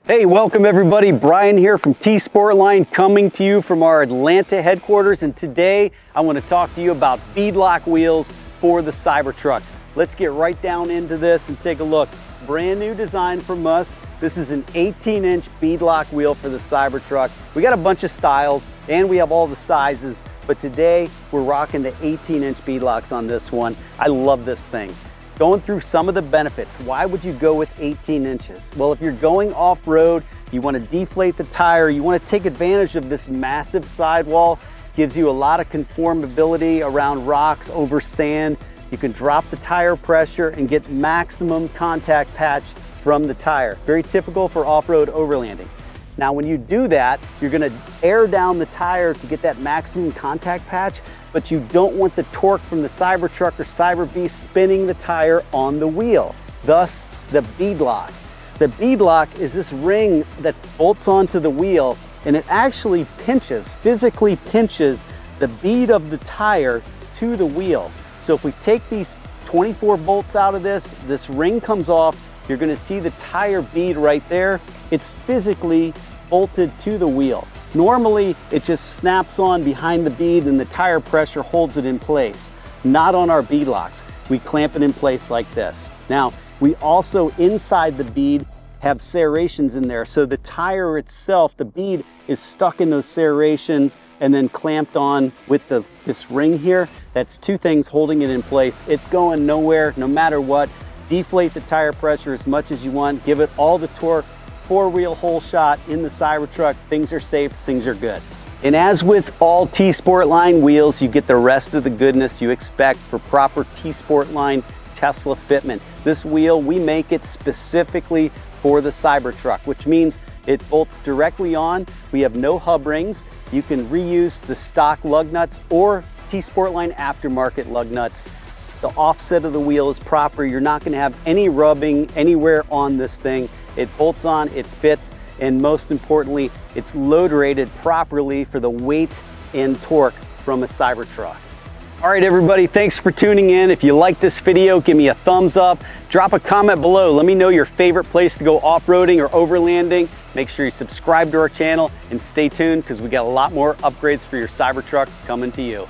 Hey, welcome everybody. Brian here from T-sportline, coming to you from our Atlanta headquarters. And today I want to talk to you about Beadlock wheels for the Cybertruck. Let's get right down into this and take a look. Brand new design from us. This is an 18-inch Beadlock wheel for the Cybertruck. We got a bunch of styles and we have all the sizes, but today we're rocking the 18-inch Beadlocks on this one. I love this thing. Going through some of the benefits. Why would you go with 18 inches? Well, if you're going off-road, you want to deflate the tire, you want to take advantage of this massive sidewall, gives you a lot of conformability around rocks, over sand. You can drop the tire pressure and get maximum contact patch from the tire. Very typical for off-road overlanding. Now, when you do that, you're gonna air down the tire to get that maximum contact patch, but you don't want the torque from the Cybertruck or Cyber spinning the tire on the wheel. Thus, the Beadlock. The Beadlock is this ring that bolts onto the wheel, and it actually pinches, physically pinches the bead of the tire to the wheel. So if we take these 24 bolts out of this ring comes off, you're gonna see the tire bead right there. It's physically bolted to the wheel. Normally, it just snaps on behind the bead and the tire pressure holds it in place. Not on our Beadlocks. We clamp it in place like this. Now, we also, inside the bead, have serrations in there. So the tire itself, the bead, is stuck in those serrations and then clamped on with this ring here. That's two things holding it in place. It's going nowhere, no matter what. Deflate the tire pressure as much as you want. Give it all the torque. Four-wheel whole shot in the Cybertruck. Things are safe, things are good. And as with all T-sportline wheels, you get the rest of the goodness you expect for proper T-sportline Tesla fitment. This wheel, we make it specifically for the Cybertruck, which means it bolts directly on. We have no hub rings. You can reuse the stock lug nuts or T-sportline aftermarket lug nuts. The offset of the wheel is proper. You're not gonna have any rubbing anywhere on this thing. It bolts on, it fits, and most importantly, it's load rated properly for the weight and torque from a Cybertruck. All right, everybody, thanks for tuning in. If you like this video, give me a thumbs up. Drop a comment below. Let me know your favorite place to go off-roading or overlanding. Make sure you subscribe to our channel and stay tuned because we got a lot more upgrades for your Cybertruck coming to you.